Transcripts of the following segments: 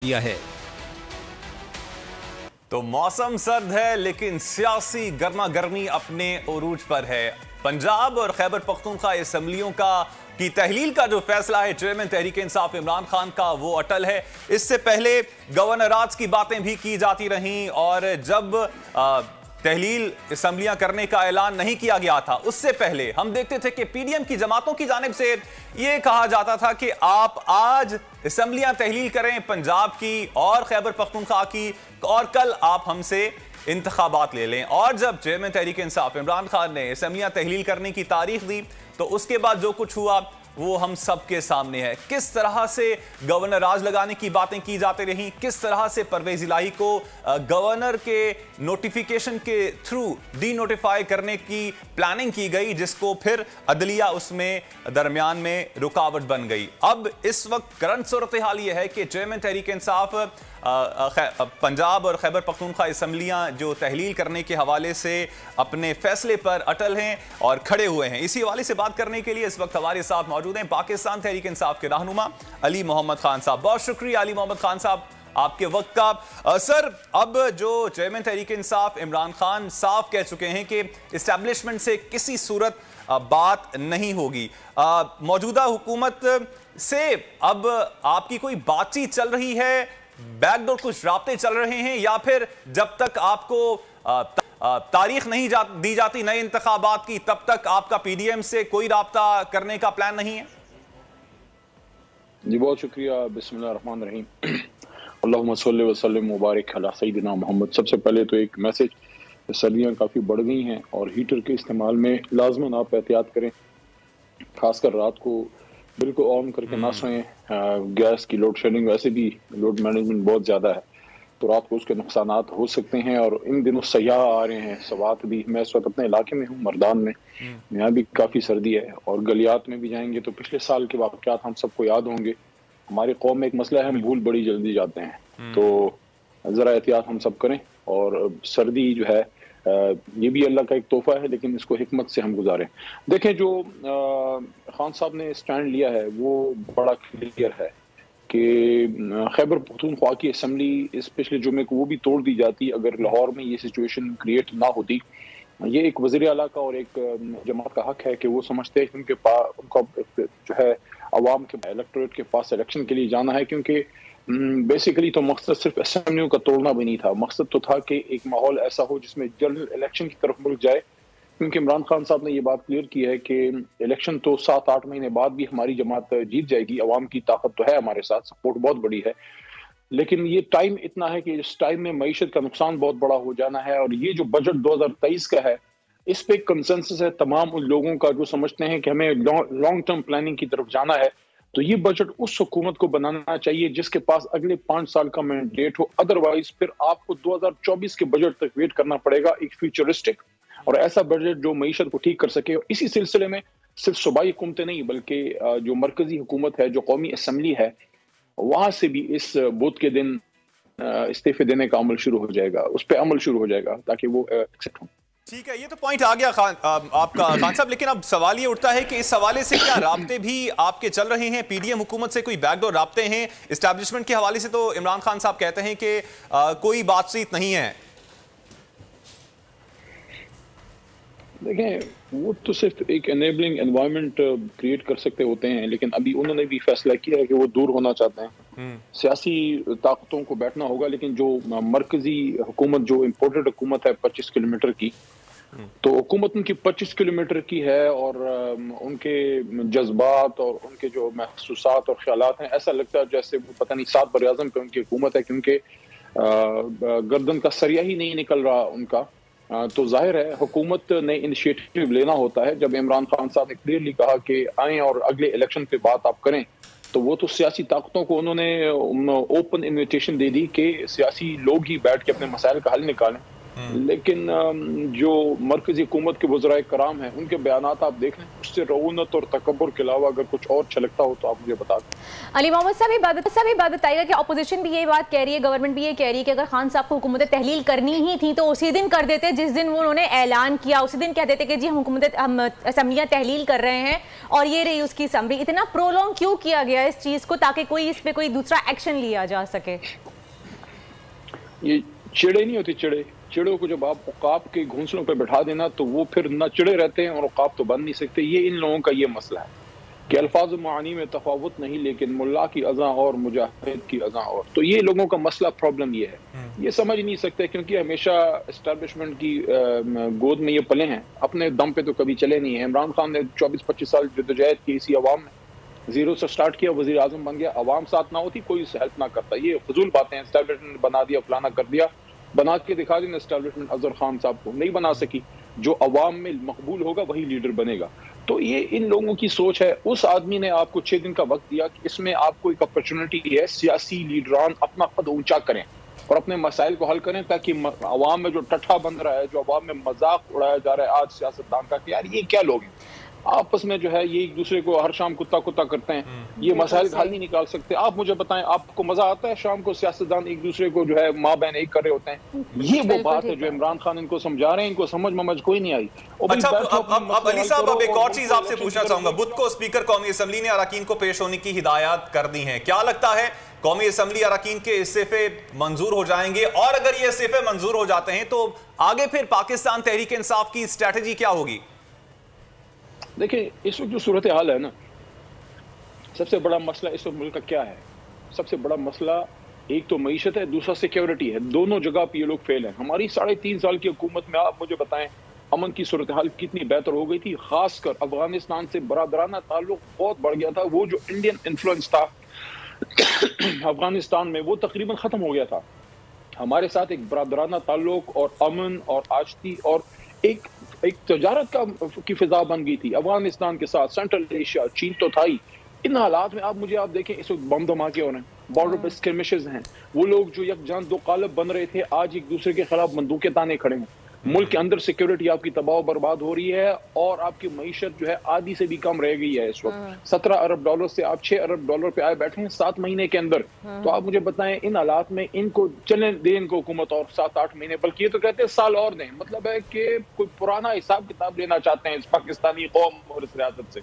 किया है। तो मौसम सर्द है लेकिन सियासी गर्मा गर्मी अपने उरूज पर है। पंजाब और खैबर पख्तूनख्वा असम्बलियों की तहलील का जो फैसला है चेयरमैन तहरीक इंसाफ इमरान खान का, वो अटल है। इससे पहले गवर्नर राज की बातें भी की जाती रहीं और जब तहलील असम्बलियां करने का ऐलान नहीं किया गया था, उससे पहले हम देखते थे कि पीडीएम की जमातों की जानिब से यह कहा जाता था कि आप आज असम्बलियां तहलील करें पंजाब की और खैबर पख्तूनख्वा की, और कल आप हमसे इंतखाबात ले लें। और जब चेयरमैन तहरीक इंसाफ इमरान खान ने असम्बलियां तहलील करने की तारीख दी तो उसके बाद जो कुछ हुआ वो हम सबके सामने है। किस तरह से गवर्नर राज लगाने की बातें की जाती रहीं, किस तरह से परवेज इलाही को गवर्नर के नोटिफिकेशन के थ्रू डी नोटिफाई करने की प्लानिंग की गई, जिसको फिर अदलिया उसमें दरमियान में रुकावट बन गई। अब इस वक्त करंट सूरत हाल ये है कि चेयरमैन तहरीक इंसाफ पंजाब और खैबर पख्तूनख्वा असम्बलियां जो तहलील करने के हवाले से अपने फैसले पर अटल हैं और खड़े हुए हैं। इसी हवाले से बात करने के लिए इस वक्त हमारे साथ मौजूद हैं पाकिस्तान तहरीक इंसाफ के रहनुमा अली मोहम्मद खान साहब। बहुत शुक्रिया अली मोहम्मद खान साहब आपके वक्त का। सर, अब जो चेयरमैन तहरीक इंसाफ इमरान खान साफ कह चुके हैं कि इस्टेब्लिशमेंट से किसी सूरत बात नहीं होगी, मौजूदा हुकूमत से अब आपकी कोई बातचीत चल रही है, बैकडोर कुछ राब्ते चल रहे हैं, या फिर जब तक आपको तारीख नहीं दी जाती नए इंतखाबात की तब तक आपका पीडीएम से कोई राब्ता करने का प्लान नहीं है? जी बहुत शुक्रिया। बिस्मिल्लाहिर्रहमानिर्रहीम। अल्लाहुम्मा सल्लि व सल्लिम मुबारक अला सय्यिदिना मोहम्मद। सबसे पहले तो एक मैसेज, सर्दियाँ काफ़ी बढ़ गई हैं और हीटर के इस्तेमाल में लाजमन आप एहतियात करें, खासकर रात को बिल्कुल ऑन करके ना सोएं। गैस की लोड शेडिंग, वैसे भी लोड मैनेजमेंट बहुत ज़्यादा है तो रात को उसके नुकसानात हो सकते हैं। और इन दिनों सयाह आ रहे हैं, सवात भी। मैं इस वक्त अपने इलाके में हूँ, मर्दान में, यहाँ भी काफ़ी सर्दी है और गलियात में भी जाएंगे तो पिछले साल के वाक़यात हम सबको याद होंगे। हमारी कौम में एक मसला है, हम भूल बड़ी जल्दी जाते हैं, तो ज़रा एहतियात हम सब करें। और सर्दी जो है ये भी अल्लाह का एक तोहफा है, लेकिन इसको हिकमत से हम गुजारें। देखें, जो खान साहब ने स्टैंड लिया है वो बड़ा क्लियर है कि खैबर पख्तूनख्वा की असम्बली इस पिछले जुमे को वो भी तोड़ दी जाती अगर लाहौर में ये सिचुएशन क्रिएट ना होती। ये एक वज़ीर आला का और एक जमात का हक है कि वो समझते हैं कि उनके पास उनका जो है अवाम के इलेक्टोरेट के पास इलेक्शन के लिए जाना है, क्योंकि बेसिकली तो मकसद सिर्फ असम्बलियों का तोड़ना भी नहीं था, मकसद तो था कि एक माहौल ऐसा हो जिसमें जनरल इलेक्शन की तरफ मुल्क जाए। क्योंकि इमरान खान साहब ने ये बात क्लियर की है कि इलेक्शन तो 7-8 महीने बाद भी हमारी जमात जीत जाएगी, अवाम की ताकत तो है हमारे साथ, सपोर्ट बहुत बड़ी है, लेकिन ये टाइम इतना है कि इस टाइम में मईशत का नुकसान बहुत बड़ा हो जाना है। और ये जो बजट 2023 का है, इस पे कंसेंसस है तमाम उन लोगों का जो समझते हैं कि हमें लॉन्ग टर्म प्लानिंग की तरफ जाना है। तो ये बजट उस हुकूमत को बनाना चाहिए जिसके पास अगले 5 साल का मैंडेट हो, अदरवाइज फिर आपको 2024 के बजट तक वेट करना पड़ेगा, एक फ्यूचरिस्टिक और ऐसा बजट जो मईशत को ठीक कर सके। इसी सिलसिले में सिर्फ सूबाई हुकूमतें नहीं बल्कि जो मरकजी हुकूमत है, जो कौमी असम्बली है, वहां से भी इस बुध के दिन इस्तीफे देने का अमल शुरू हो जाएगा, उस पर अमल शुरू हो जाएगा ताकि वो एक्सेप्ट हो। ठीक है, ये तो पॉइंट आ गया आपका खान साहब, लेकिन अब सवाल ये उठता है कि इस हवाले से क्या राब्ते भी आपके चल रहे हैं? पीडीएम हुकूमत से कोई बैकडोर राब्ते हैं? एस्टैब्लिशमेंट के हवाले से तो इमरान खान साहब कहते हैं कि कोई बातचीत नहीं है। देखें, वो तो सिर्फ एक एनेबलिंग एनवायरनमेंट क्रिएट कर सकते होते हैं, लेकिन अभी उन्होंने भी फैसला किया है कि वो दूर होना चाहते हैं। सियासी ताकतों को बैठना होगा, लेकिन जो मरकजी हुकूमत, जो इम्पोर्टेड हुकूमत है 25 किलोमीटर की, तो हुकूमत उनकी 25 किलोमीटर की है और उनके जज्बात और उनके जो महसूसात और ख्यालात हैं, ऐसा लगता है जैसे वो पता नहीं 7 बर-ए-आज़म पे उनकी हुकूमत है, क्योंकि गर्दन का सरिया ही नहीं निकल रहा उनका। तो जाहिर है हुकूमत ने इनिशिएटिव लेना होता है। जब इमरान खान साहब ने क्लियरली कहा कि आएँ और अगले इलेक्शन पे बात आप करें, तो वो तो सियासी ताकतों को उन्होंने ओपन इन्विटेशन दे दी कि सियासी लोग ही बैठ के अपने मसाइल का हल निकालें। لیکن جو مرکزی حکومت کے وزرائے کرام ہیں ان کے بیانات آپ دیکھ لیں، اس سے رعونت اور تکبر کے علاوہ اگر کچھ اور چھلکتا ہو تو آپ مجھے بتا دیں۔ علی محمد صاحب یہ بات بتائیے گا کہ اپوزیشن بھی یہ بات کہہ رہی ہے، گورنمنٹ بھی یہ کہہ رہی ہے کہ اگر خان صاحب کو حکومت تحلیل کرنی ہی تھی تو اسی دن کر دیتے جس دن انہوں نے اعلان کیا، اسی دن کہہ دیتے کہ جی ہم اسمبلیاں تحلیل کر رہے ہیں اور یہ رہی اس کی اسمبلی۔ اتنا پرولونگ کیوں کیا گیا اس چیز کو تاکہ کوئی اس پہ کوئی دوسرا ایکشن لیا جا سکے؟ یہ چڑے نہیں ہوتی، چڑوں کو جب آپ عقاب کے گھونسلوں پہ بٹھا دینا تو وہ پھر نہ چڑے رہتے ہیں اور عقاب تو بن نہیں سکتے۔ یہ ان لوگوں کا یہ مسئلہ ہے کہ الفاظ و معانی میں تفاوت نہیں، لیکن ملا کی اذاں اور مجاہد کی اذاں اور۔ تو یہ لوگوں کا مسئلہ، پرابلم یہ ہے، یہ سمجھ نہیں سکتے کیونکہ ہمیشہ اسٹیبلشمنٹ کی گود میں یہ پلے ہیں، اپنے دم پہ تو کبھی چلے نہیں ہیں۔ عمران خان نے 24-25 سال جدوجہد کی اسی عوام میں، زیرو سے سٹارٹ کیا، وزیر اعظم بن گیا، عوام ساتھ نہ ہوتی کوئی ہیلپ نہ کرتا۔ یہ فضول باتیں ہیں، اسٹیبلشمنٹ بنا دیا، فلانا کر دیا، بنا کے دکھا دینا اسٹیبلشمنٹ اظہر خان صاحب کو، نہیں بنا سکی۔ جو عوام میں مقبول ہوگا وہی لیڈر بنے گا۔ تو یہ ان لوگوں کی سوچ ہے۔ اس آدمی نے آپ کو 6 دن کا وقت دیا کہ اس میں آپ کو ایک اپرچونٹی ہے، سیاسی لیڈران اپنا قد اونچا کریں اور اپنے مسائل کو حل کریں، تاکہ عوام میں جو ٹٹھا بن رہا ہے، جو عوام میں مذاق اڑایا جا رہا ہے آج سیاستدان کا کہ یار یہ کیا لوگ ہیں، آپس میں جو ہے یہ ایک دوسرے کو ہر شام کتا کرتے ہیں، یہ مسائل کا حل نہیں نکال سکتے۔ آپ مجھے بتائیں، آپ کو مزہ آتا ہے شام کو سیاستدان ایک دوسرے کو جو ہے ماں بہن ایک کر رہے ہوتے ہیں؟ یہ وہ بات ہے جو عمران خان ان کو سمجھا رہے ہیں، ان کو سمجھ کوئی نہیں آئی۔ اچھا، اب علی صاحب اب ایک اور چیز آپ سے پوچھنا چاہوں گا۔ بدھ کو اسپیکر قومی اسمبلی نے اراکین کو پیش ہونے کی ہدایات کر دی ہیں، کیا لگتا ہے قومی اسمبلی اراکین کے استعفے منظور ہو جائیں گے؟ اور اگر یہ استعفے منظور ہو جاتے ہیں تو آگے پھر پاکستان تحریک انصاف کی اسٹریٹجی کیا ہوگی؟ دیکھیں اس وقت جو صورتحال ہے نا، سب سے بڑا مسئلہ اس وقت ملک کا کیا ہے؟ سب سے بڑا مسئلہ ایک تو معیشت ہے، دوسرا سیکیورٹی ہے۔ دونوں جگہ پہ یہ لوگ فیل ہیں۔ ہماری 3.5 سال کی حکومت میں آپ مجھے بتائیں امن کی صورتحال کتنی بہتر ہو گئی تھی، خاص کر افغانستان سے برادرانہ تعلق بہت بڑھ گیا تھا۔ وہ جو انڈین انفلوئنس تھا افغانستان میں وہ تقریباً ختم ہو گیا تھا۔ ہمارے ساتھ ایک برادرانہ تعلق اور امن اور آشتی اور ایک تجارت کی فضا بن گئی تھی افغانستان کے ساتھ۔ سینٹرل ایشیا، چین تو تھا ہی۔ ان حالات میں آپ دیکھیں اس وقت بم دھماکے ہو رہے ہیں، بارڈر پہ اسکرمشز ہیں، وہ لوگ جو یکجان دو قالب بن رہے تھے آج ایک دوسرے کے خلاف بندوقیں تانے کھڑے ہیں۔ ملک کے اندر سیکیورٹی آپ کی تباہ و برباد ہو رہی ہے اور آپ کی معیشت جو ہے آدھی سے بھی کم رہ گئی ہے اس وقت۔ 17 ارب ڈالر سے آپ 6 ارب ڈالر پہ آئے بیٹھے ہیں 7 مہینے کے اندر۔ تو آپ مجھے بتائیں ان حالات میں ان کو چلیں دیں ان کو حکومت اور 7-8 مہینے، بلکہ یہ تو کہتے ہیں سال اور دیں۔ مطلب ہے کہ کوئی پرانا حساب کتاب لینا چاہتے ہیں اس پاکستانی قوم اور اس ریاست سے۔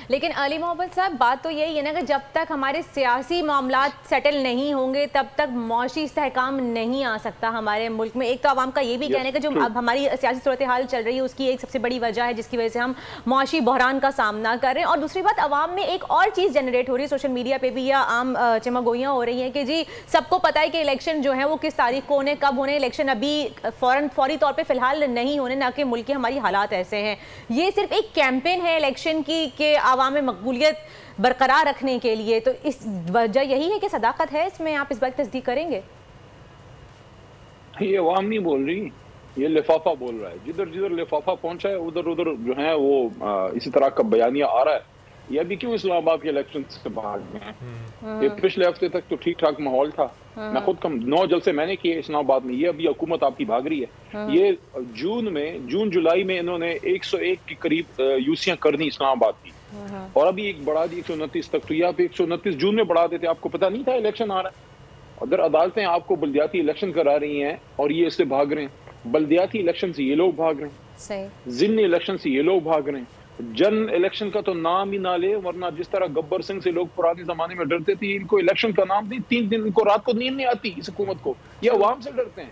لیکن علی محمد صاحب بات تو یہی ہے نا کہ جب تک ہمارے سیاسی معاملات سیٹل نہیں ہوں گے تب تک معاشی استحکام نہیں آ سکتا ہمارے ملک میں۔ ایک تو عوام کا یہ بھی کہنے کہ جو اب ہماری سیاسی صورتحال چل رہی ہے اس کی ایک سب سے بڑی وجہ ہے جس کی وجہ سے ہم معاشی بحران کا سامنا کر رہے ہیں، اور دوسری بات عوام میں ایک اور چیز جنریٹ ہو رہی ہے سوشل میڈیا پہ بھی یا عام چمگوئیاں ہو رہی ہیں کہ جی سب کو پتہ ہے کہ الیکشن جو ہے وہ کس تاریخ کو ہونے، کب ہونے، الیکشن ابھی فوری طور پہ فی الحال نہیں ہونے، نہ کہ ملک کے ہماری حالات ایسے ہیں۔ یہ صرف ایک کیمپین ہے الیکشن کی کہ عوام میں مقبولیت برقرار رکھنے کے لیے، تو اس وجہ یہی ہے کہ صداقت ہے اس میں؟ آپ اس بات تصدیق کریں گے؟ یہ عوام نہیں بول رہی، یہ لفافہ بول رہا ہے۔ جدھر جدھر لفافہ پہنچا ہے ادھر جو ہے وہ اسی طرح کا بیانیہ آ رہا ہے۔ یہ ابھی کیوں اسلام آباد کے الیکشن سے باہر گئے ہیں؟ یہ پچھلے ہفتے تک تو ٹھیک ٹھاک ماحول تھا۔ میں خود 9 جلسے میں نے کیے اسلام آباد میں۔ یہ ابھی حکومت آپ کی بھاگ رہی ہے۔ یہ جون جولائی میں انہوں نے 101 کے قریب یوسیاں کر دی اسلام آباد کی، اور ابھی ایک بڑھا دی 129 تک۔ تو یہ آپ 129 جون میں بڑھا دیتے، آپ کو پتہ نہیں تھا الیکشن آ رہا ہے؟ اگر عدالتیں آپ کو بلدیاتی الیکشن کرا رہی ہیں اور یہ اس سے بھاگ رہے ہیں، بلدیاتی الیکشن سے یہ لوگ بھاگ رہے ہیں، ضمنی الیکشن سے یہ لوگ بھاگ رہے ہیں، جن الیکشن کا تو نام ہی نہ لے، ورنہ جس طرح گبر سنگھ سے لوگ پرانے زمانے میں ڈرتے تھے، ان کو الیکشن کا نام دی 3 دن ان کو رات کو نیند نہیں آتی اس حکومت کو، یہ عوام سے ڈرتے ہیں۔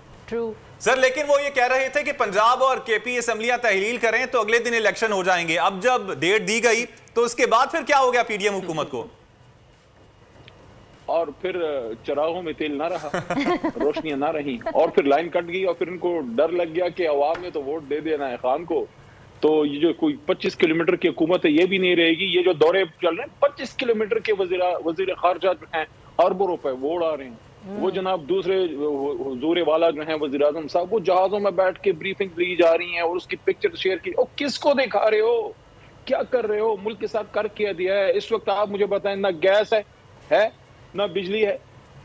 سر لیکن وہ یہ کہہ رہے تھے کہ پنجاب اور کے پی اسمبلیاں تحلیل کریں تو اگلے دن الیکشن ہو جائیں گے۔ اب جب ڈیٹ دی گئی تو اس کے بعد پھر کیا ہو گیا پی ڈی ایم حکومت کو؟ اور پھر چراغوں میں تیل نہ رہا، روشنیاں نہ رہیں، اور پھر لائن کٹ گئی، اور پھر ان کو ڈر لگ گیا کہ عوام نے تو ووٹ دے دینا ہے خان کو، تو یہ جو کوئی 25 کلومیٹر کی حکومت ہے یہ بھی نہیں رہے گی۔ یہ جو دورے چل رہے ہیں 25 کلومیٹر کے وزیر خارجہ جو ہیں اربوں روپے وہ اڑا رہے ہیں۔ وہ جناب دوسرے حضور والا جو ہیں وزیر اعظم صاحب، وہ جہازوں میں بیٹھ کے بریفنگ لی جا رہی ہیں اور اس کی پکچر شیئر کی۔ اور کس کو دکھا رہے ہو، کیا کر رہے ہو؟ ملک کے ساتھ کر کیا دیا ہے۔ اس وقت آپ مجھے بتائیں نہ گیس ہے نہ بجلی ہے،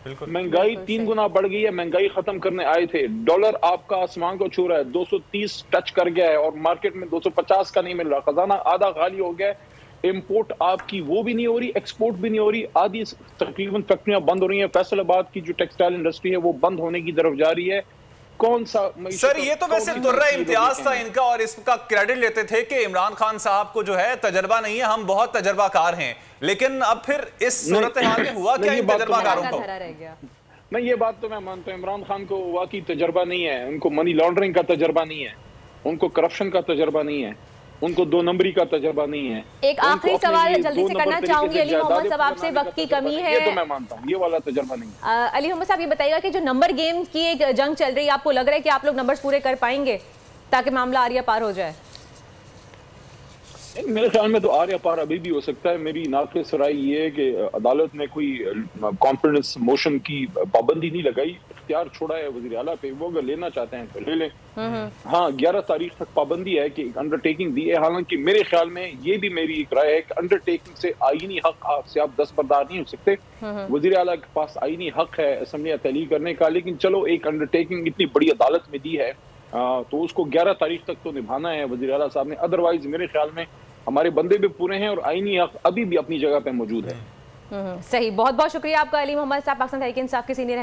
महंगाई 3 गुना बढ़ गई है। महंगाई खत्म करने आए थे, डॉलर आपका आसमान को छू रहा है, 230 टच कर गया है और मार्केट में 250 का नहीं मिल रहा, खजाना आधा खाली हो गया है। इंपोर्ट आपकी वो भी नहीं हो रही, एक्सपोर्ट भी नहीं हो रही, आधी तकरीबन फैक्ट्रियां बंद हो रही हैं। फैसलाबाद की जो टेक्सटाइल इंडस्ट्री है वो बंद होने की तरफ जा रही है। कौन सा सर, ये तो वैसे दुर्रा इम्तियाज था इनका और इसका क्रेडिट लेते थे कि इमरान खान साहब को जो है तजर्बा नहीं है, हम बहुत तजर्बाकार हैं, लेकिन अब फिर इस सूरत हाल में हुआ क्या इन तजर्बाकारों को? नहीं, ये बात तो मैं मानता हूँ, इमरान खान को वाकई तजर्बा नहीं है, उनको मनी लॉन्ड्रिंग का तजर्बा नहीं है, उनको करप्शन का तजर्बा नहीं है, उनको 2 नंबरी का तजर्बा नहीं है। एक आखिरी सवाल जल्दी से करना चाहूंगी अली मोहम्मद साहब आपसे, वक्त की कमी है। ये तो मैं मानता हूँ, ये वाला तजर्बा नहीं है। अली मोहम्मद साहब, ये बताइएगा कि जो नंबर गेम की एक जंग चल रही है, आपको लग रहा है कि आप लोग नंबर्स पूरे कर पाएंगे ताकि मामला आरिया पार हो जाए? मेरे ख्याल में तो आर्या पार अभी भी हो सकता है। मेरी नाक़िस राय ये है कि अदालत ने कोई कॉन्फिडेंस मोशन की पाबंदी नहीं लगाई, इख्तियार छोड़ा है वज़ीर आला पे, वो अगर लेना चाहते हैं तो ले लें। हाँ, 11 तारीख तक पाबंदी है कि अंडरटेकिंग दी है। हालांकि मेरे ख्याल में ये भी मेरी एक राय है कि अंडरटेकिंग से आईनी हक से आप दस्तबरदार नहीं हो सकते। वज़ीर आला के पास आईनी हक है असम्बलियाँ तहलील करने का, लेकिन चलो एक अंडरटेकिंग इतनी बड़ी अदालत में दी है तो उसको 11 तारीख तक तो निभाना है वज़ीर आला साहब ने। अदरवाइज मेरे ख्याल में हमारे बंदे भी पूरे हैं और आईनी हक अभी भी अपनी जगह पे मौजूद है। सही, बहुत बहुत शुक्रिया आपका अली मोहम्मद साहब, पाकिस्तान तहरीक इंसाफ के सीनियर